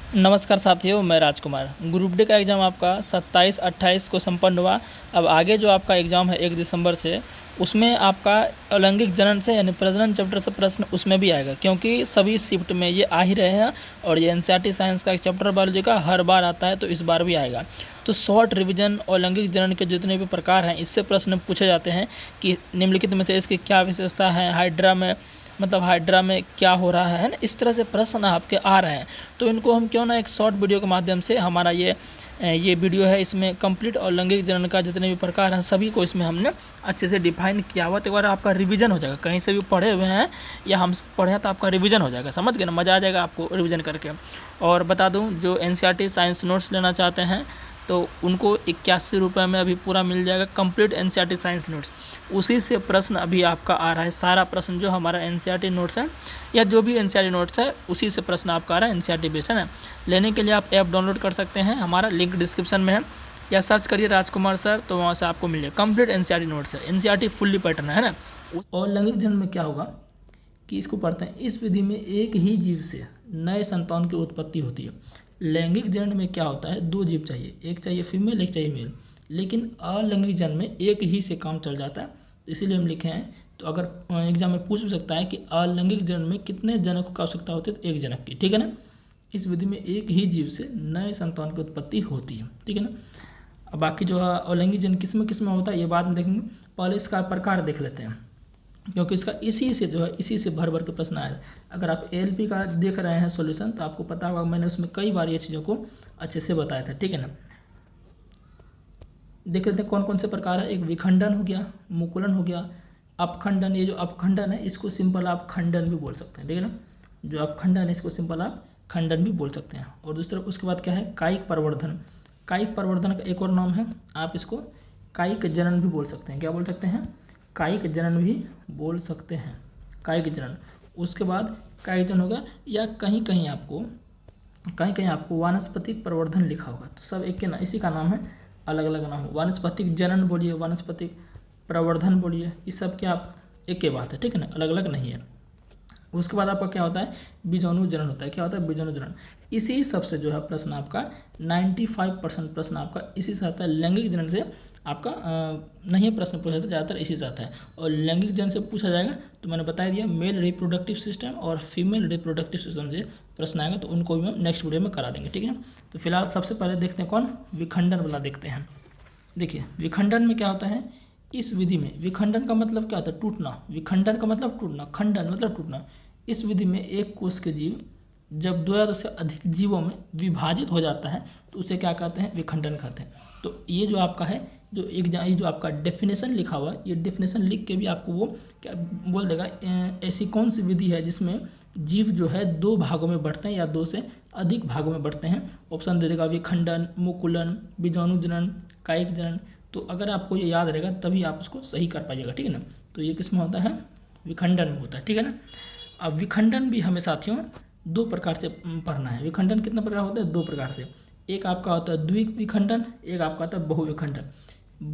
नमस्कार साथियों, मैं राजकुमार। ग्रुप डी का एग्ज़ाम आपका 27-28 को संपन्न हुआ। अब आगे जो आपका एग्ज़ाम है 1 दिसंबर से, उसमें आपका अलैंगिक जनन से यानी प्रजनन चैप्टर से प्रश्न उसमें भी आएगा, क्योंकि सभी शिफ्ट में ये आ ही रहे हैं और ये एनसीईआरटी साइंस का एक चैप्टर बायोलॉजी का हर बार आता है, तो इस बार भी आएगा। तो शॉर्ट रिवीजन और अलैंगिक जनन के जितने भी प्रकार हैं, इससे प्रश्न पूछे जाते हैं कि निम्नलिखित में से इसकी क्या विशेषता है, हाइड्रा में क्या हो रहा है ना, इस तरह से प्रश्न आपके आ रहे हैं। तो इनको हम क्यों ना एक शॉर्ट वीडियो के माध्यम से, हमारा ये वीडियो है, इसमें कंप्लीट और लैंगिक जनन का जितने भी प्रकार हैं सभी को इसमें हमने अच्छे से डिफाइन किया हुआ। तो एक बार आपका रिवीजन हो जाएगा, कहीं से भी पढ़े हुए हैं या हम पढ़े हैं तो आपका रिवीजन हो जाएगा। समझ गए ना, मज़ा आ जाएगा आपको रिवीजन करके। और बता दूं, जो एनसीईआरटी साइंस नोट्स लेना चाहते हैं तो उनको 81 रुपये में अभी पूरा मिल जाएगा कंप्लीट एनसीईआरटी साइंस नोट्स। उसी से प्रश्न अभी आपका आ रहा है, सारा प्रश्न जो हमारा एनसीईआरटी नोट्स है या जो भी एनसीईआरटी नोट्स है उसी से प्रश्न आपका आ रहा है, एनसीईआरटी बेस्ड है ना। लेने के लिए आप ऐप डाउनलोड कर सकते हैं, हमारा लिंक डिस्क्रिप्शन में है, या सर्च करिए राजकुमार सर, तो वहाँ से आपको मिल जाएगा। कंप्लीट एनसीईआरटी नोट्स है, एनसीईआरटी फुल्ली पैटर्न है ना। और लैंगिक जनन में क्या होगा कि इसको पढ़ते हैं, इस विधि में एक ही जीव से नए संतान की उत्पत्ति होती है। लैंगिक जनन में क्या होता है, दो जीव चाहिए, एक चाहिए फीमेल एक चाहिए मेल, लेकिन अलैंगिक जनन में एक ही से काम चल जाता है। तो इसीलिए हम लिखे हैं। तो अगर एग्जाम में पूछ सकता है कि अलैंगिक जनन में कितने जनकों की आवश्यकता होती है, तो एक जनक की, ठीक है ना। इस विधि में एक ही जीव से नए संतान की उत्पत्ति होती है, ठीक है ना। अब बाकी जो है अलैंगिक जनन किस में होता है ये बाद में देखेंगे, पहले इसका प्रकार देख लेते हैं, क्योंकि इसका इसी से भर भर के प्रश्न आया है। अगर आप एएलपी का देख रहे हैं सॉल्यूशन तो आपको पता होगा, मैंने उसमें कई बार ये चीज़ों को अच्छे से बताया था, ठीक है ना। देख लेते हैं कौन कौन से प्रकार है। एक विखंडन हो गया, मुकुलन हो गया, अपखंडन। ये जो अपखंडन है इसको सिंपल आप खंडन भी बोल सकते हैं, ठीक है ना। जो अपखंडन है इसको सिंपल आप खंडन भी बोल सकते हैं। और दूसरा उसके बाद क्या है, कायिक प्रवर्धन। कायिक प्रवर्धन का एक और नाम है, आप इसको कायिक जनन भी बोल सकते हैं। क्या बोल सकते हैं, कायिक जनन भी बोल सकते हैं, कायिक जनन। उसके बाद कायिक जनन होगा, या कहीं कहीं आपको वानस्पतिक प्रवर्धन लिखा होगा, तो सब एक के ना, इसी का नाम है, अलग अलग नाम है। वानस्पतिक जनन बोलिए, वानस्पतिक प्रवर्धन बोलिए, इस सब के आप एक ही बात है, ठीक है ना, अलग अलग नहीं है। उसके बाद आपका क्या होता है, बीजाणु जनन होता है। क्या होता है, बीजाणु जनन। इसी सबसे जो है प्रश्न आपका 95% प्रश्न आपका इसी से आता है। लैंगिक जनन से आपका नहीं प्रश्न पूछा जाता, ज़्यादातर इसी से आता है। और लैंगिक जनन से पूछा जाएगा तो मैंने बता दिया, मेल रिप्रोडक्टिव सिस्टम और फीमेल रिप्रोडक्टिव सिस्टम से प्रश्न आएगा, तो उनको भी हम नेक्स्ट वीडियो में करा देंगे, ठीक है। तो फिलहाल सबसे पहले देखते हैं कौन, विखंडन वाला देखते हैं। देखिए विखंडन में क्या होता है, इस विधि में विखंडन का मतलब क्या होता है, टूटना। विखंडन का मतलब टूटना, खंडन मतलब टूटना। इस विधि में एक कोष के जीव जब दो या दो से अधिक जीवों में विभाजित हो जाता है तो उसे क्या कहते हैं, विखंडन कहते हैं। तो ये जो आपका है, जो आपका डेफिनेशन लिखा हुआ है, ये डेफिनेशन लिख के भी आपको वो क्या बोल देगा, ऐसी कौन सी विधि है जिसमें जीव जो है दो भागों में बढ़ते हैं या दो से अधिक भागों में बढ़ते हैं। ऑप्शन दे देगा, विखंडन, मुकुलन, बीजाणु जनन, कायिक जनन। तो अगर आपको ये याद रहेगा तभी आप उसको सही कर पाइएगा, ठीक है ना। तो ये किस में होता है, विखंडन में होता है, ठीक है ना। अब विखंडन भी हमें साथियों दो प्रकार से पढ़ना है। विखंडन कितना प्रकार होता है, दो प्रकार से। एक आपका होता है द्विविखंडन, एक आपका होता है बहुविखंडन।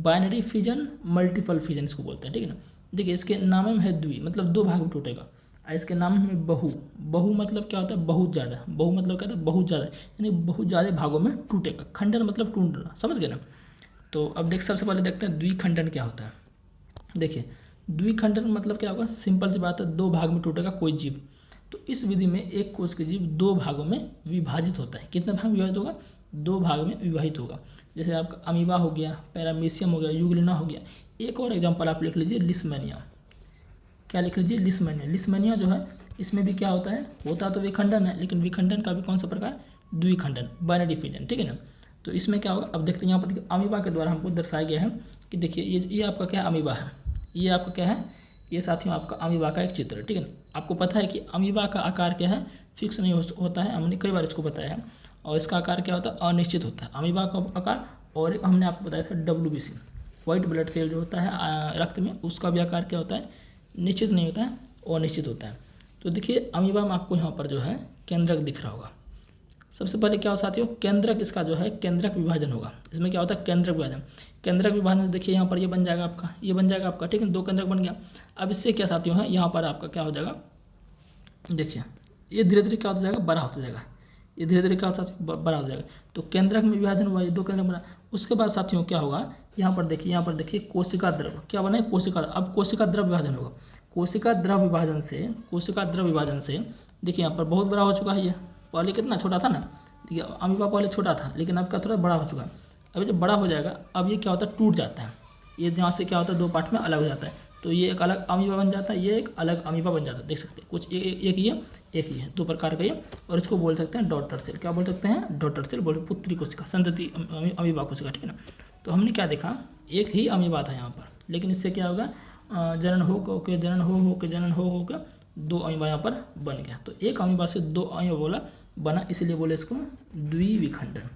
बाइनरी फिजन, मल्टीपल फिजन इसको बोलते हैं, ठीक है ना। देखिए इसके नाम में है द्वि, मतलब दो भाग में टूटेगा, और इसके नाम में बहु मतलब क्या होता है, बहुत ज़्यादा। बहु मतलब क्या होता है, बहुत ज़्यादा, यानी बहुत ज़्यादा भागों में टूटेगा। खंडन मतलब टूटना, समझ गए ना। तो अब सबसे पहले देखते हैं द्विखंडन क्या होता है। देखिए द्विखंडन मतलब क्या होगा, सिंपल सी बात है, दो भाग में टूटेगा कोई जीव। तो इस विधि में एक कोष के जीव दो भागों में विभाजित होता है। कितने भाग में विभाजित होगा, दो भाग में विभाजित होगा। जैसे आपका अमीबा हो गया, पैरामीशियम हो गया, यूग्लिना हो गया। एक और एग्जांपल आप लिख लीजिए, लिस्मेनिया। क्या लिख लीजिए, लिस्मेनिया। लिस्मेनिया जो है इसमें भी क्या होता है, होता तो विखंडन है, लेकिन विखंडन का भी कौन सा प्रकार, द्विखंडन, बाइनरी फिजन, ठीक है ना। तो इसमें क्या होगा, अब देखते हैं यहाँ पर अमीबा के द्वारा हमको दर्शाया गया है कि देखिए ये आपका क्या अमीबा है, ये आपका क्या है, ये साथियों आपका अमीबा का एक चित्र है, ठीक है ना। आपको पता है कि अमीबा का आकार क्या है, फिक्स नहीं होता है, हमने कई बार इसको बताया है। और इसका आकार क्या होता है, अनिश्चित होता है अमीबा का आकार। और एक हमने आपको बताया था WBC, वाइट ब्लड सेल जो होता है रक्त में, उसका भी आकार क्या होता है, निश्चित नहीं होता है, अनिश्चित होता है। तो देखिए अमीबा में आपको यहाँ पर जो है केंद्रक दिख रहा होगा। सबसे पहले क्या हो साथियों, केंद्रक, इसका जो है केंद्रक विभाजन होगा। इसमें क्या होता है, केंद्रक विभाजन। केंद्रक विभाजन से देखिए यहाँ पर ये बन जाएगा आपका, ये बन जाएगा आपका, ठीक है, दो केंद्रक बन गया। अब इससे क्या साथियों है, यहाँ पर आपका क्या हो जाएगा, देखिए ये धीरे धीरे क्या होता जाएगा, बड़ा होता जाएगा। ये धीरे धीरे क्या होता है बड़ा हो जाएगा। तो केंद्रक में विभाजन हुआ, ये 2 केंद्रक बना। उसके बाद साथियों क्या होगा, यहाँ पर देखिए कोशिका द्रव क्या बना है, कोशिका। अब कोशिका द्रव विभाजन होगा। कोशिका द्रव विभाजन से देखिए यहाँ पर बहुत बड़ा हो चुका है। ये पहले कितना छोटा था ना, देखिए अमीबा पहले छोटा था, लेकिन अब क्या थोड़ा बड़ा हो चुका है। अभी जब बड़ा हो जाएगा, अब ये क्या होता है, टूट जाता है। ये यहाँ से क्या होता है, 2 पार्ट में अलग हो जाता है। तो ये एक अलग अमीबा बन जाता है, ये एक अलग अमीबा बन जाता है। देख सकते हैं कुछ एक ही है 2 प्रकार का ये। और इसको बोल सकते हैं डॉटर सेल। क्या बोल सकते हैं, डॉटर सेल बोल, पुत्री कोशिका, संतति अमीबा कोशिका, ठीक है ना। तो हमने क्या देखा, एक ही अमीबा था यहाँ पर, लेकिन इससे क्या होगा, जनन हो के 2 अमीबा यहाँ पर बन गया। तो एक अमीबा से 2 अमीबा बना, इसलिए बोले इसको द्विविखंडन।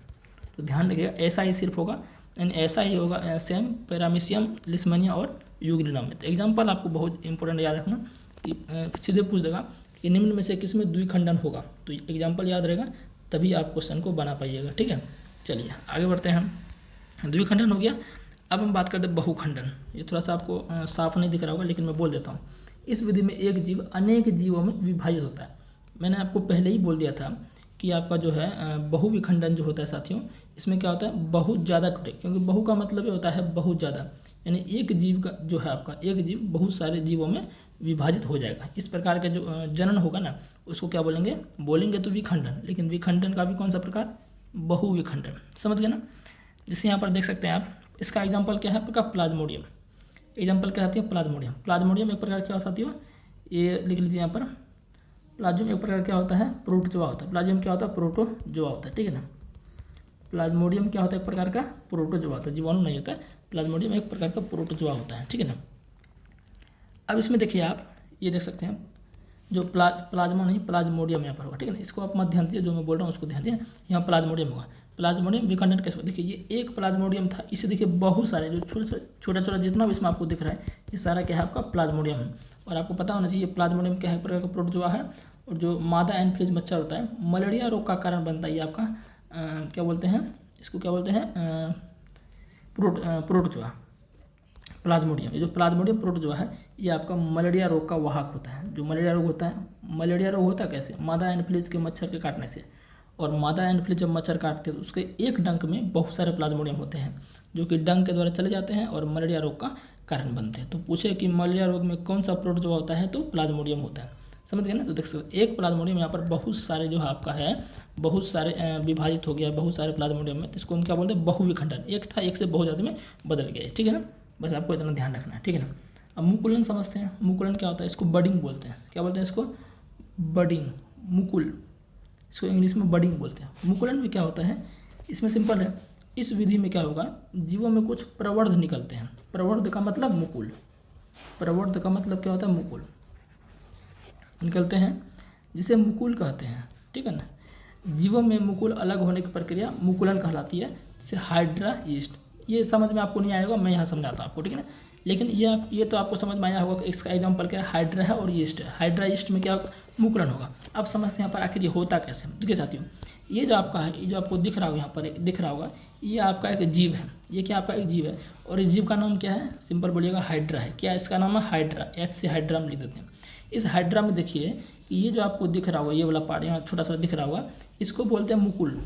तो ध्यान रखिएगा, ऐसा ही सिर्फ होगा, यानी ऐसा ही होगा सेम पैरामीशियम, लिस्मनिया और यूग्रिनम में। तो एग्जाम्पल आपको बहुत इंपॉर्टेंट याद रखना कि सीधे पूछ देगा कि निम्न में से किस में द्विखंडन होगा। तो एग्जाम्पल याद रहेगा, तभी आप क्वेश्चन को बना पाइएगा, ठीक है। चलिए आगे बढ़ते हैं हम। द्विखंडन हो गया। अब हम बात करते हैं बहुखंडन। ये थोड़ा सा आपको साफ नहीं दिख रहा होगा, लेकिन मैं बोल देता हूँ। इस विधि में एक जीव अनेक जीवों में विभाजित होता है। मैंने आपको पहले ही बोल दिया था कि आपका जो है बहुविखंडन जो होता है साथियों, इसमें क्या होता है, बहुत ज़्यादा टूटे, क्योंकि बहु का मतलब ये होता है बहुत ज़्यादा, यानी एक जीव का जो है आपका एक जीव बहुत सारे जीवों में विभाजित हो जाएगा। इस प्रकार का जो जनन होगा ना, उसको क्या बोलेंगे तो विखंडन। लेकिन विखंडन का भी कौन सा प्रकार, बहुविखंडन, समझ गए ना। जैसे यहाँ पर देख सकते हैं आप, इसका एग्जाम्पल क्या है आपका, प्लाज्मोडियम। एग्जाम्पल क्या आती है, प्लाज्मोडियम एक प्रकार क्या साथियों, ये लिख लीजिए यहाँ पर। प्लाज्मोडियम एक प्रकार क्या होता है, प्रोटोजोआ होता है। प्लाज्मोडियम क्या होता है, प्रोटोजोआ होता है, ठीक है ना। प्लाज्मोडियम क्या होता है, एक प्रकार का प्रोटोजोआ होता है, जीवाणु नहीं होता है। प्लाज्मोडियम एक प्रकार का प्रोटोजोआ होता है, ठीक है ना। अब इसमें देखिए आप, ये देख सकते हैं जो प्लाज्मा नहीं, प्लाज्मोडियम यहाँ पर होगा, ठीक है ना। इसको आप मत ध्यान दीजिए, जो मैं बोल रहा हूँ उसको ध्यान दीजिए। यहाँ प्लाज्मोडियम होगा। प्लाज्मोडियम विखंडन कैसे, देखिए ये एक प्लाज्मोडियम था, इसे देखिए बहुत सारे जो छोटा जितना भी इसमें आपको दिख रहा है, ये सारा क्या है आपका प्लाज्मोडियम है। और आपको पता होना चाहिए प्लाज्मोडियम क्या है, प्रकार का प्रोटोजोआ है। और जो मादा एनफ्लूएंजा मच्छर होता है, मलेरिया रोग का कारण बनता है। ये आपका क्या बोलते हैं, इसको क्या बोलते हैं, प्रोटोजोआ, प्लाज्मोडियम। ये जो प्लाज्मोडियम प्रोटोजोआ है, ये आपका मलेरिया रोग का वाहक होता है। जो मलेरिया रोग होता है, मलेरिया रोग होता है कैसे, मादा एनफ्लूएंजा के मच्छर के काटने से। और मादा एनफ्लूएंजा जब मच्छर काटते हैं तो उसके एक डंक में बहुत सारे प्लाज्मोडियम होते हैं, जो कि डंक के द्वारा चले जाते हैं और मलेरिया रोग का कारण बनते हैं। तो पूछे कि मलेरिया रोग में कौन सा प्रोटोजोआ होता है, तो प्लाज्मोडियम होता है, समझ गए ना। तो देख सकते एक प्लाज्मोडियम यहाँ पर बहुत सारे जो है आपका है, बहुत सारे विभाजित हो गया, बहुत सारे प्लाज्मोडियम में। तो इसको हम क्या बोलते हैं, बहुविखंडन। एक था, एक से बहुत ज़्यादा में बदल गया, ठीक है ना। बस आपको इतना ध्यान रखना है, ठीक है ना। अब मुकुलन समझते हैं। मुकुलन क्या होता है, इसको बडिंग बोलते हैं। क्या बोलते हैं इसको, बडिंग, मुकुल, इसको इंग्लिश में बडिंग बोलते हैं। मुकुलन में क्या होता है, इसमें सिंपल है। इस विधि में क्या होगा, जीवों में कुछ प्रवर्ध निकलते हैं। प्रवर्ध का मतलब मुकुल, प्रवर्ध का मतलब क्या होता है, मुकुल निकलते हैं, जिसे मुकुल कहते हैं, ठीक है ना। जीवों में मुकुल अलग होने की प्रक्रिया मुकुलन कहलाती है, जिसे हाइड्रा यीस्ट। ये समझ में आपको नहीं आएगा, मैं यहाँ समझाता हूँ आपको, ठीक है ना। लेकिन ये तो आपको समझ में आया होगा कि इसका एग्जाम्पल क्या है, हाइड्रा है और यीस्ट है। हाइड्रा यीस्ट में क्या होगा, मुकुलन होगा। अब समझते हैं यहाँ पर आखिर ये होता कैसे। देखिए साथियों, ये जो आपका है, ये जो आपको दिख रहा होगा यहाँ पर दिख रहा होगा, ये आपका एक जीव है। ये क्या आपका एक जीव है, और इस जीव का नाम क्या है, सिंपल बोलिएगा हाइड्रा है। क्या इसका नाम है, हाइड्रा, एच से हाइड्रा में लिख देते हैं। इस हाइड्रा में देखिए कि ये जो आपको दिख रहा होगा, ये वाला पार्ट यहाँ छोटा सा दिख रहा होगा, इसको बोलते हैं मुकुल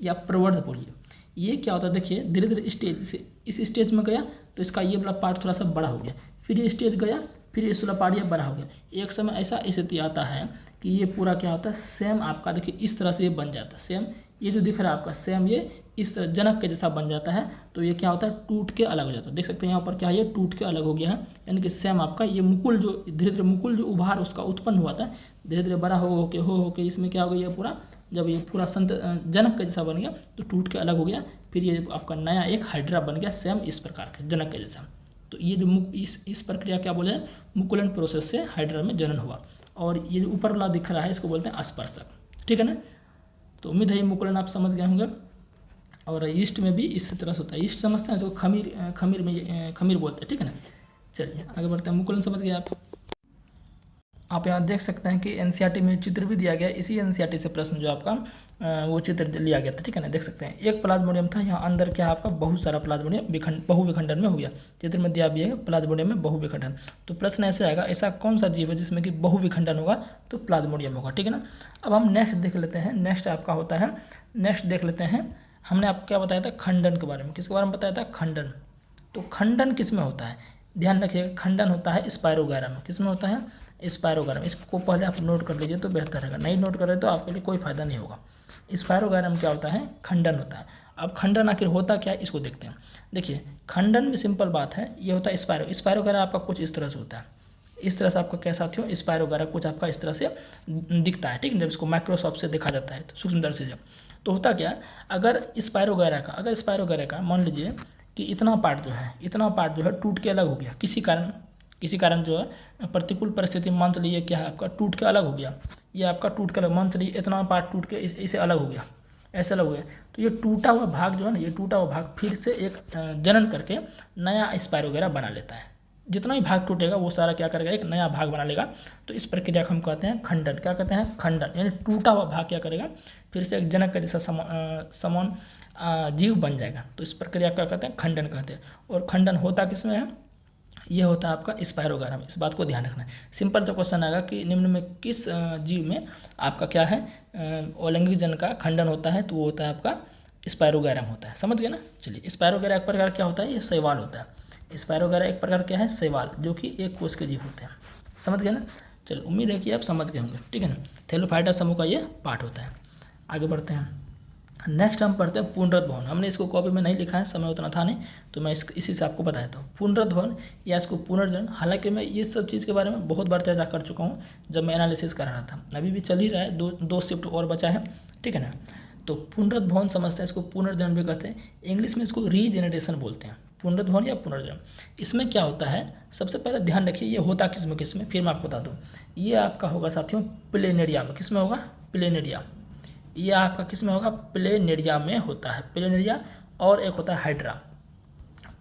या प्रवर्ध बोलिए। ये क्या होता है, देखिए धीरे धीरे स्टेज से इस स्टेज में गया तो इसका ये वाला पार्ट थोड़ा सा बड़ा हो गया, फिर ये स्टेज गया, फिर इस वाला पार्ट ये बड़ा हो गया। एक समय ऐसा स्थिति आता है कि ये पूरा क्या होता है, सेम आपका देखिए इस तरह से ये बन जाता है। सेम ये जो दिख रहा है आपका, सेम ये इस तरह जनक के जैसा बन जाता है। तो ये क्या होता है, टूट के अलग हो जाता है। देख सकते हैं यहाँ पर क्या है, ये टूट के अलग हो गया है। यानी कि सेम आपका ये मुकुल जो धीरे धीरे मुकुल जो उभार उसका उत्पन्न हुआ था, धीरे धीरे बड़ा हो के इसमें क्या हो गया, पूरा जब ये पूरा संत जनक के जैसा बन गया तो टूट के अलग हो गया। फिर ये आपका नया एक हाइड्रा बन गया, सेम इस प्रकार के जनक के जैसा। तो ये जो इस प्रक्रिया क्या बोले, मुकुलन प्रोसेस से हाइड्रा में जनन हुआ। और ये जो ऊपर वाला दिख रहा है, इसको बोलते हैं स्पर्शक, ठीक है ना। तो उम्मीद है ये मुकुलन आप समझ गए होंगे। और ईस्ट में भी इस तरह से होता है। ईस्ट समझते हैं, इसको खमीर बोलते हैं, ठीक है ना। चलिए आगे बढ़ते हैं। मुकुलन समझ गए आप। आप यहाँ देख सकते हैं कि एनसीईआरटी में चित्र भी दिया गया है, इसी एनसीईआरटी से प्रश्न जो आपका वो चित्र लिया गया था, ठीक है ना। देख सकते हैं एक प्लाज्मोडियम था, यहाँ अंदर क्या आपका बहुत सारा प्लाज्मोडियम बहुविखंडन में हो गया। चित्र में दिया भी है प्लाज्मोडियम में बहुविखंडन। तो प्रश्न ऐसे आएगा, ऐसा कौन सा जीव है जिसमें कि बहुविखंडन होगा, तो प्लाज्मोडियम होगा, ठीक है ना। अब हम नेक्स्ट देख लेते हैं। नेक्स्ट आपका होता है, नेक्स्ट देख लेते हैं। हमने आपको क्या बताया था, खंडन के बारे में। किसके बारे में बताया था, खंडन। तो खंडन किस में होता है, ध्यान रखिएगा, खंडन होता है स्पायरोगैरा में। किस में होता है, स्पायरोगैरा में। इसको पहले आप नोट कर लीजिए तो बेहतर रहेगा, नहीं नोट करें तो आपके लिए कोई फायदा नहीं होगा। स्पायरोगैरा में क्या होता है, खंडन होता है। अब खंडन आखिर होता क्या है, इसको देखते हैं। देखिए खंडन में सिंपल बात है, ये होता है स्पायरोगैरा आपका कुछ इस तरह से होता है। इस तरह से आपका क्या साथियों, स्पायरोगैरा कुछ आपका इस तरह से दिखता है, ठीक है। जब इसको माइक्रोस्कोप से देखा जाता है तो सूक्ष्मदर्शी से, तो होता क्या है, अगर स्पायरोगैरा का मान लीजिए कि इतना पार्ट जो है टूट के अलग हो गया किसी कारण जो है प्रतिकूल परिस्थिति, मान चलिए क्या है आपका टूट के अलग हो गया, ये आपका टूट के अलग, मान चलिए इतना पार्ट टूट के इसे अलग हो गया, ऐसे अलग हो गया, तो ये टूटा हुआ भाग जो है ना, ये टूटा हुआ भाग फिर से एक जनन करके नया स्पायरोगैरा बना लेता है। जितना भी भाग टूटेगा वो सारा क्या करेगा, एक नया भाग बना लेगा। तो इस प्रक्रिया को हम कहते हैं खंडन। क्या कहते हैं, खंडन। यानी टूटा हुआ भाग क्या करेगा, फिर से एक जनक का जैसा समान जीव बन जाएगा। तो इस प्रक्रिया क्या कहते हैं, खंडन कहते हैं। और खंडन होता किसमें है, ये होता है आपका स्पायरोगैरा में। इस बात को ध्यान रखना है। सिंपल सा क्वेश्चन आएगा कि निम्न में किस जीव में आपका क्या है, अलैंगिक जन का खंडन होता है, तो वो होता है आपका स्पायरोगैरा में होता है। समझ गए ना। चलिए स्पायरोगैरा एक प्रकार क्या होता है, ये शैवाल होता है। स्पायरोगैरा एक प्रकार क्या है, शैवाल, जो कि एक कोश के जीव होते हैं। समझ गए ना। चलिए उम्मीद है कि आप समझ गए होंगे, ठीक है ना। थैलोफाइटा समूह का ये पार्ट होता है। आगे बढ़ते हैं। नेक्स्ट हम पढ़ते हैं पुनरुत भवन। हमने इसको कॉपी में नहीं लिखा है, समय उतना था नहीं, तो मैं इसी से आपको बताता हूँ। पुनरुत भवन या इसको पुनर्जन्म, हालांकि मैं ये सब चीज़ के बारे में बहुत बार चर्चा कर चुका हूँ जब मैं एनालिसिस कर रहा था। अभी भी चल ही रहा है, दो शिफ्ट और बचा है, ठीक है ना। तो पुनरुत भवन समझते हैं, इसको पुनर्जन्म भी कहते हैं। इंग्लिश में इसको रीजेनरेशन बोलते हैं, पुनरुत भवन या पुनर्जन्म। इसमें क्या होता है, सबसे पहले ध्यान रखिए ये होता किसमें, फिर मैं आपको बता दूँ। ये आपका होगा साथियों प्लेनेरिया में। किस में होगा, प्लेनेरिया। ये आपका किस में होगा, प्लेनेरिया में होता है। प्लेनेरिया और एक होता है हाइड्रा।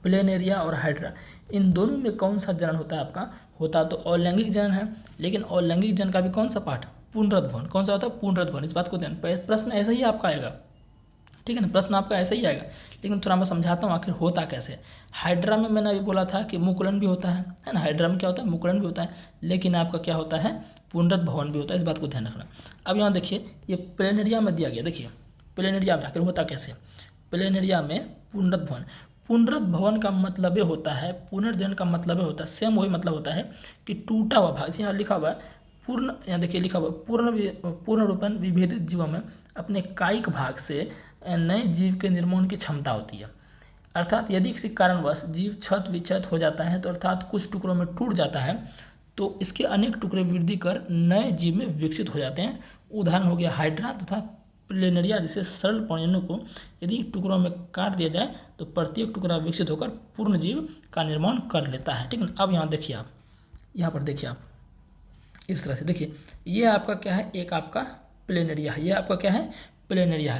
प्लेनेरिया और हाइड्रा, इन दोनों में कौन सा जनन होता है आपका, होता तो अलैंगिक जनन है, लेकिन अलैंगिक जनन का भी कौन सा पार्ट, पुनरुत भवन। कौन सा होता है, पुनरुत भवन। इस बात को ध्यान, प्रश्न ऐसा ही आपका आएगा, ठीक है ना। प्रश्न आपका ऐसा ही आएगा, लेकिन थोड़ा मैं समझाता हूँ आखिर होता कैसे। हाइड्रा में मैंने अभी बोला था कि मुकुलन भी होता है ना। हाइड्रा में क्या होता है, मुकुलन भी होता है, लेकिन आपका क्या होता है, पुनरुत भवन भी होता है। इस बात को ध्यान रखना। अब यहाँ देखिए ये प्लेनेरिया में दिया गया, देखिए प्लेनेरिया में आखिर होता कैसे। प्लेनेरिया में पुनरुत भवन, पुनरुत भवन का मतलब होता है, पुनर्जन्म का मतलब होता है, सेम वही मतलब होता है कि टूटा हुआ भाग, यहाँ लिखा हुआ है पूर्ण, यहाँ देखिए लिखा हुआ पूर्ण रूपन विभेदित जीवों में अपने कायिक भाग से नए जीव के निर्माण की क्षमता होती है। अर्थात यदि किसी कारणवश जीव क्षत विक्षत हो जाता है, तो अर्थात कुछ टुकड़ों में टूट जाता है, तो इसके अनेक टुकड़े वृद्धि कर नए जीव में विकसित हो जाते हैं। उदाहरण हो गया हाइड्रा तथा प्लेनेरिया जैसे सरल प्राणियों को यदि टुकड़ों में काट दिया जाए तो प्रत्येक टुकड़ा विकसित होकर पूर्ण जीव का निर्माण कर लेता है, ठीक है। अब यहाँ देखिए आप, यहाँ पर देखिए आप इस तरह से देखिए, ये आपका क्या है, एक आपका प्लेनेरिया है, ये आपका क्या है, प्लेनेरिया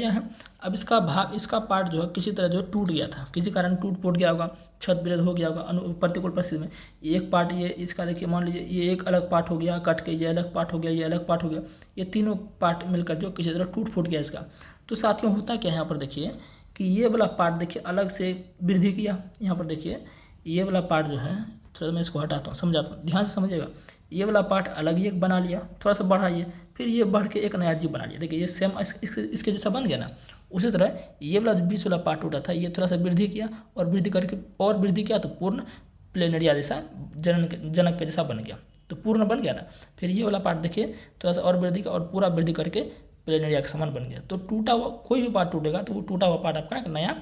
है। अब इसका भाग, इसका पार्ट जो है किसी तरह जो टूट गया था, किसी कारण टूट फूट गया होगा, छत विरोध हो गया होगा प्रतिकूल परिस्थिति में। एक पार्ट ये इसका देखिए, मान लीजिए ये एक अलग पार्ट हो गया कट के, ये अलग पार्ट हो गया, ये अलग पार्ट हो गया, ये तीनों पार्ट मिलकर जो किसी तरह टूट फूट गया इसका। तो साथियों होता क्या है, यहाँ पर देखिए कि ये वाला पार्ट देखिए अलग से वृद्धि किया। यहाँ पर देखिए ये वाला पार्ट जो है, थोड़ा मैं इसको हटाता हूँ, समझाता हूँ, ध्यान से समझिएगा। ये वाला पार्ट अलग ही एक बना लिया, थोड़ा सा बढ़ाइए, फिर ये बढ़ के एक नया जीव बना लिया। देखिए ये सेम इसके जैसा बन गया ना। उसी तरह ये वाला बीच वाला पार्ट टूटा था, ये थोड़ा सा वृद्धि किया और वृद्धि किया तो पूर्ण प्लेनेरिया जैसा जनक के जैसा बन गया, तो पूर्ण बन गया ना। फिर ये वाला पार्ट देखिए थोड़ा सा और वृद्धि किया और पूरा वृद्धि करके प्लेनेरिया के समान बन गया। तो टूटा हुआ कोई भी पार्ट टूटेगा तो वो टूटा हुआ पार्ट आपका एक नया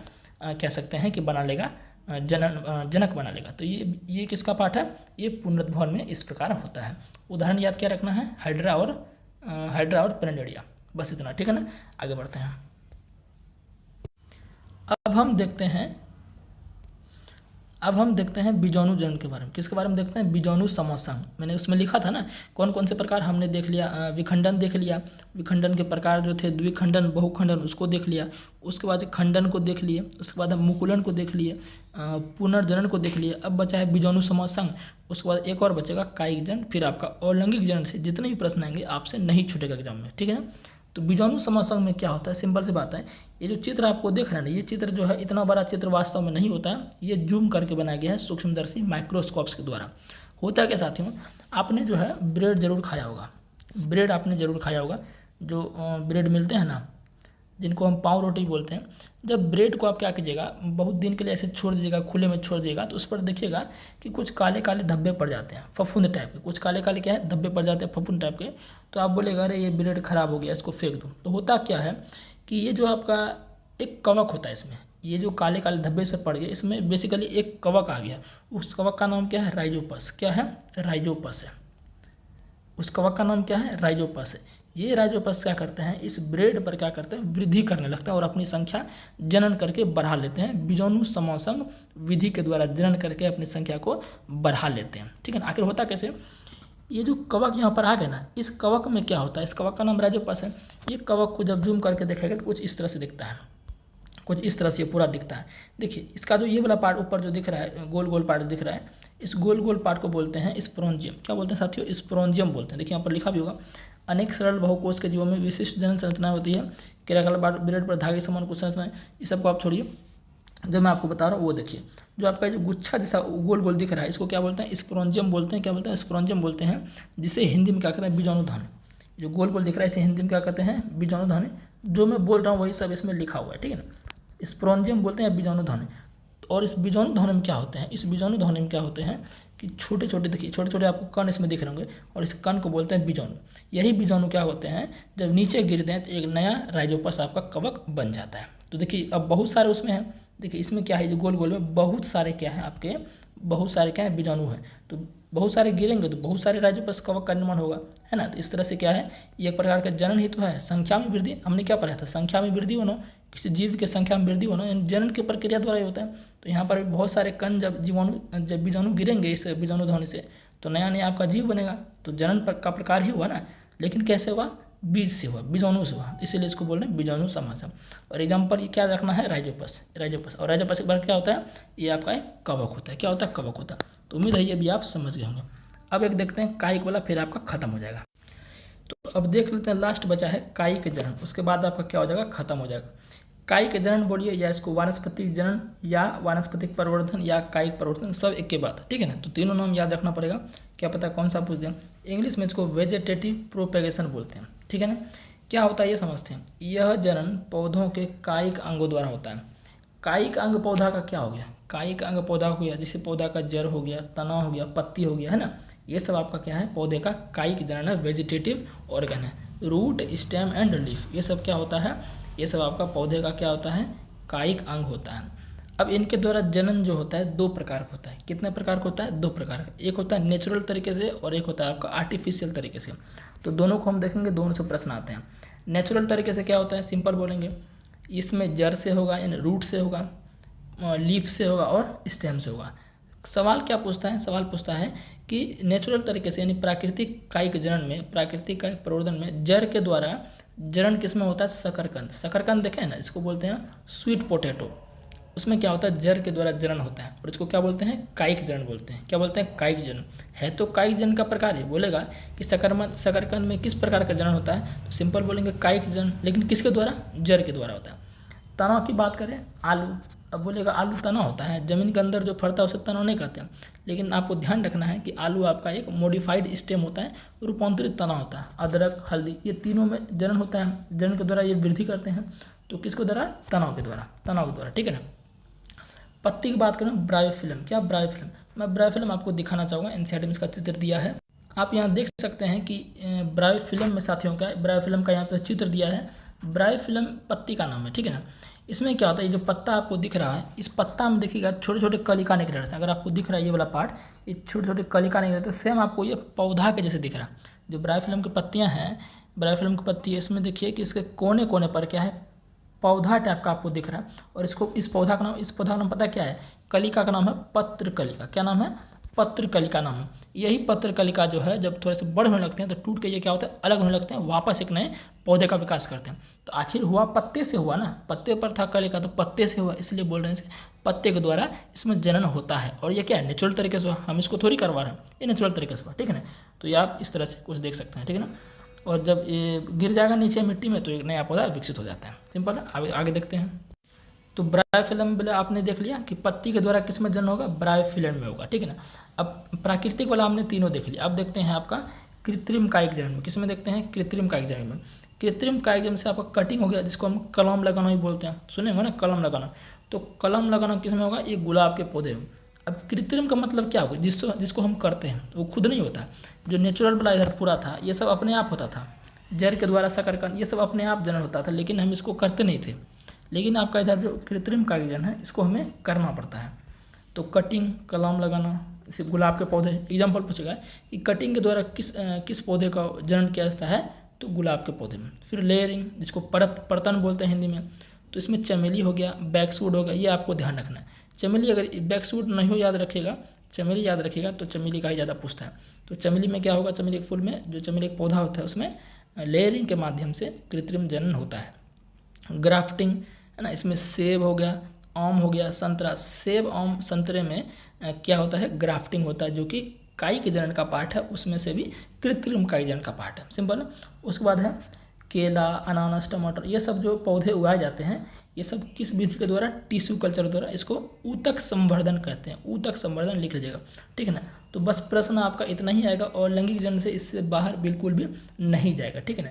कह सकते हैं कि बना लेगा, जनक बना लेगा। तो ये किसका पार्ट है, ये पुनरुत भवन में इस प्रकार होता है। उदाहरण याद क्या रखना है, हाइड्रा और प्लेनेरिया, बस इतना, ठीक है ना। आगे बढ़ते हैं। अब हम देखते हैं अब हम देखते हैं बीजाणु जनन के बारे में। किसके बारे में देखते हैं? बीजाणु समासंग। मैंने उसमें लिखा था ना कौन कौन से प्रकार हमने देख लिया। विखंडन देख लिया, विखंडन के प्रकार जो थे द्विखंडन, बहुखंडन, उसको देख लिया। उसके बाद खंडन को देख लिए, उसके बाद हम मुकुलन को देख लिए, पुनर्जनन को देख लिए। अब बचा है बीजाणु समासंग। उसके बाद एक और बचेगा कायिक जनन। फिर आपका अलैंगिक जनन से जितने भी प्रश्न आएंगे आपसे नहीं छूटेगा एग्जाम में, ठीक है ना। तो बीजाणु समासंग में क्या होता है? सिंपल सी बात है, ये जो चित्र आपको देख रहे हैं ना, ये चित्र जो है इतना बड़ा चित्र वास्तव में नहीं होता है। ये जूम करके बनाया गया है सूक्ष्मदर्शी माइक्रोस्कोप्स के द्वारा। होता है क्या साथियों, आपने जो है ब्रेड जरूर खाया होगा, ब्रेड आपने जरूर खाया होगा। जो ब्रेड मिलते हैं ना, जिनको हम पाव रोटी बोलते हैं, जब ब्रेड को आप क्या कीजिएगा, बहुत दिन के लिए ऐसे छोड़ दीजिएगा, खुले में छोड़ दीजिएगा, तो उस पर देखिएगा कि कुछ काले काले धब्बे पड़ जाते हैं, फफूंद टाइप के। कुछ काले काले क्या है, धब्बे पड़ जाते हैं, फफूंद टाइप के। तो आप बोलेगा अरे ये ब्रेड खराब हो गया, इसको फेंक दो। तो होता क्या है कि ये जो आपका एक कवक होता है, इसमें ये जो काले काले धब्बे से पड़ गए, इसमें बेसिकली एक कवक आ गया। उस कवक का नाम क्या है? राइजोपस। क्या है? राइजोपस है। उस कवक का नाम क्या है? राइजोपस है। ये राइजोपस क्या करते हैं, इस ब्रेड पर क्या करते हैं, वृद्धि करने लगते हैं और अपनी संख्या जनन करके बढ़ा लेते हैं। बीजाणु समासंग विधि के द्वारा जनन करके अपनी संख्या को बढ़ा लेते हैं, ठीक है ना। आखिर होता कैसे? ये जो कवक यहाँ पर आ गए ना, इस कवक में क्या होता है, इस कवक का नाम राइजोपस है। ये कवक को जब जूम करके देखेगा तो कुछ इस तरह से दिखता है, कुछ इस तरह से ये पूरा दिखता है। देखिए इसका जो ये वाला पार्ट ऊपर जो दिख रहा है, गोल गोल पार्ट दिख रहा है, इस गोल गोल पार्ट को बोलते हैं स्पोरेंजियम। क्या बोलते हैं साथियों? स्पोरेंजियम बोलते हैं। देखिए यहाँ पर लिखा भी होगा, अनेक सरल बहुकोश के जीवों में विशिष्ट जनन संरचना होती है। क्रियाकलाप ब्रेड पर धागे समान कुछ संरचनाएं, ये सबको आप छोड़िए, जो मैं आपको बता रहा हूँ वो देखिए। जो आपका जो गुच्छा जैसा गोल गोल दिख रहा है, इसको क्या बोलते हैं? स्पोरेंजियम बोलते हैं। क्या बोलते हैं? स्पोरेंजियम बोलते हैं, जिसे हिंदी में क्या कहते हैं? बीजाणुधानी। जो गोल गोल दिख रहा है इसे हिंदी में क्या कहते हैं? बीजाणुधानी। जो मैं बोल रहा हूँ वही सब इसमें लिखा हुआ है, ठीक है ना। स्पोरेंजियम बोलते हैं बीजाणुधानी। और इस बीजाणुधानी में क्या होते हैं? इस बीजाणुधानी में क्या होते हैं कि छोटे छोटे, देखिए छोटे छोटे आपको कण इसमें दिख रहे होंगे, और इस कण को बोलते हैं बीजाणु। यही बीजाणु क्या होते हैं, जब नीचे गिरते हैं तो एक नया राइजोपस आपका कवक बन जाता है। तो देखिए अब बहुत सारे उसमें हैं। देखिए इसमें क्या है, जो गोल गोल में बहुत सारे क्या है आपके, बहुत सारे क्या है, बीजाणु हैं। तो बहुत सारे गिरेंगे तो बहुत सारे राइजोपस कवक का निर्माण होगा, है ना। तो इस तरह से क्या है, ये एक प्रकार का जनन ही तो है। संख्या में वृद्धि, हमने क्या पढ़ा था, संख्या में वृद्धि होना, किसी जीव की संख्या में वृद्धि होना जनन की प्रक्रिया द्वारा ही होता है। तो यहाँ पर बहुत सारे कण जब बीजाणु गिरेंगे इस बीजाणुधानी से, तो नया नया आपका जीव बनेगा। तो जनन का प्रकार ही हुआ ना, लेकिन कैसे हुआ? बीज से हुआ, बीजाणु से हुआ, इसीलिए इसको बोल रहे हैं बीजाणु समासंग। और एग्जाम्पल ये क्या रखना है? राइजोपस। राइजोपस और राइजोपस के बाद क्या होता है? ये आपका एक कवक होता है। क्या होता है? कवक होता है। तो उम्मीद है ये भी आप समझ गए होंगे। अब एक देखते हैं कायिक वाला, फिर आपका खत्म हो जाएगा। तो अब देख लेते हैं, लास्ट बचा है कायिक जनन, उसके बाद आपका क्या हो जाएगा? खत्म हो जाएगा। कायिक जनन बोलिए, या इसको वानस्पतिक जनन या वानस्पतिक परिवर्तन या कायिक परिवर्तन, सब एक के बात है, ठीक है ना। तो तीनों नाम याद रखना पड़ेगा, क्या पता कौन सा पूछ दें। इंग्लिश में इसको वेजिटेटिव प्रोपेगेशन बोलते हैं, ठीक है ना। क्या होता है ये समझते हैं। यह जनन पौधों के कायिक अंगों द्वारा होता है। कायिक अंग पौधा का क्या हो गया? कायिक अंग पौधा हो गया, जैसे पौधा का जड़ हो गया, तना हो गया, पत्ती हो गया, है ना। ये सब आपका क्या है? पौधे का कायिक जनन है, वेजिटेटिव ऑर्गन है। रूट, स्टेम एंड लीफ, ये सब क्या होता है? ये सब आपका पौधे का क्या होता है? कायिक अंग होता है। अब इनके द्वारा जनन जो होता है दो प्रकार का होता है। कितने प्रकार का होता है? दो प्रकार का। एक होता है नेचुरल तरीके से और एक होता है आपका आर्टिफिशियल तरीके से। तो दोनों को हम देखेंगे, दोनों से प्रश्न आते हैं। नेचुरल तरीके से क्या होता है? सिंपल बोलेंगे, इसमें जड़ से होगा, यानी रूट से होगा, लीफ से होगा और स्टेम से होगा। सवाल क्या पूछता है? सवाल पूछता है कि नेचुरल तरीके से यानी प्राकृतिक कायिक जनन में, प्राकृतिक कायिक प्रवर्धन में जड़ के द्वारा जनन किस में होता है? शकरकंद। शकरकंद देखें ना, इसको बोलते हैं स्वीट पोटैटो। उसमें क्या होता है? जड़ के द्वारा जनन होता है और इसको क्या बोलते हैं? कायिक जनन बोलते हैं। क्या बोलते हैं? कायिक जनन। है तो कायिक जनन का प्रकार है। बोलेगा कि शकरकंद में किस प्रकार का जनन होता है, तो सिंपल बोलेंगे कायिक जनन, लेकिन किसके द्वारा? जड़ के द्वारा होता है। तना की बात करें, आलू, अब बोलेगा आलू तना होता है, जमीन के अंदर जो फलता है उसे तना नहीं कहते हैं। लेकिन आपको ध्यान रखना है कि आलू आपका एक मॉडिफाइड स्टेम होता है, रूपांतरित तना होता है। अदरक, हल्दी, ये तीनों में जनन होता है, जनन के द्वारा ये वृद्धि करते हैं। तो किसके द्वारा? तनाव के द्वारा, तनाव के द्वारा, ठीक है ना। पत्ती की बात करें, ब्रायोफिल्म। क्या ब्रायोफिल्म? मैं ब्रायोफिल्म आपको दिखाना चाहूँगा, एनसीईआरटी में इसका चित्र दिया है। आप यहाँ देख सकते हैं कि ब्रायोफिल्म में साथियों का, ब्रायोफिल्म का यहाँ पर चित्र दिया है। ब्रायोफिल्म पत्ती का नाम है, ठीक है ना। इसमें क्या होता है, ये जो पत्ता आपको दिख रहा है, इस पत्ता में देखिएगा छोटे छोटे कलिका निकल रहते हैं। अगर आपको दिख रहा है ये वाला पार्ट, ये छोटे छोटे कलिका निकल रहते हैं, सेम आपको ये पौधा के जैसे दिख रहा है। जो ब्रायोफिल्म की पत्तियाँ हैं, ब्रायोफिल्म की पत्ती है, इसमें देखिए कि इसके कोने कोने पर क्या है? पौधा टाइप का आपको दिख रहा है। और इसको, इस पौधा का नाम पता क्या है? कलिका का नाम है पत्रकलिका। क्या नाम है? पत्रकलिका नाम है। यही पत्रकलिका जो है जब थोड़े से बड़े होने लगते हैं तो टूट के ये क्या होता है, अलग होने लगते हैं, वापस एक नए पौधे का विकास करते हैं। तो आखिर हुआ पत्ते से हुआ ना, पत्ते पर था कलिका तो पत्ते से हुआ, इसलिए बोल रहे हैं इसे पत्ते के द्वारा इसमें जनन होता है। और ये क्या है, नेचुरल तरीके से हुआ, हम इसको थोड़ी करवा रहे हैं, ये नेचुरल तरीके से हुआ, ठीक है ना। तो ये आप इस तरह से कुछ देख सकते हैं, ठीक है ना। और जब ये गिर जाएगा नीचे मिट्टी में तो एक नया पौधा विकसित हो जाता है। सिंपल है। आगे देखते हैं। तो ब्रायोफिल्म वाला आपने देख लिया कि पत्ती के द्वारा किस में जन्म होगा, ब्रायोफिल्म में होगा, ठीक है ना। अब प्राकृतिक वाला हमने तीनों देख लिया। अब देखते हैं आपका कृत्रिम कायिक जनन में। किस में देखते हैं? कृत्रिम कायिक जनन में। कृत्रिम कायिक जनन से आपका कटिंग हो गया, जिसको हम कलम लगाना भी बोलते हैं, सुने हो ना, कलम लगाना। तो कलम लगाना किस में होगा? ये गुलाब के पौधे में। अब कृत्रिम का मतलब क्या होगा? जिसको हम करते हैं वो खुद नहीं होता। जो नेचुरल वाला इधर पूरा था ये सब अपने आप होता था, जड़ के द्वारा शकरकंद ये सब अपने आप जनन होता था, लेकिन हम इसको करते नहीं थे। लेकिन आपका इधर जो कृत्रिम कायिक जनन है इसको हमें करना पड़ता है। तो कटिंग, कलम लगाना, जैसे गुलाब के पौधे एग्जाम्पल पूछेगा कि कटिंग के द्वारा किस पौधे का जनन किया जाता है, तो गुलाब के पौधे में। फिर लेयरिंग, जिसको परतन बोलते हैं हिंदी में, तो इसमें चमेली हो गया, बैक्सवुड हो गया, ये आपको ध्यान रखना है। चमेली अगर बैक्सवुड नहीं हो याद रखिएगा, चमेली याद रखिएगा तो चमेली का ही ज़्यादा पूछता है। तो चमेली में क्या होगा, चमेली के फूल में जो चमेली एक पौधा होता है उसमें लेयरिंग के माध्यम से कृत्रिम जनन होता है। ग्राफ्टिंग है ना, इसमें सेब हो गया, आम हो गया, संतरा। सेब, आम, संतरे में क्या होता है, ग्राफ्टिंग होता है, जो कि कायिक जनन का पार्ट है, उसमें से भी कृत्रिम कायिक जनन का पार्ट है। सिंपल है। उसके बाद है केला, अनानास, टमाटर, ये सब जो पौधे उगाए जाते हैं ये सब किस विधि के द्वारा? टिश्यू कल्चर द्वारा। इसको ऊतक संवर्धन कहते हैं, ऊतक संवर्धन लिख लीजिएगा, ठीक है ना। तो बस प्रश्न आपका इतना ही आएगा और लैंगिक जनन से इससे बाहर बिल्कुल भी नहीं जाएगा, ठीक है ना।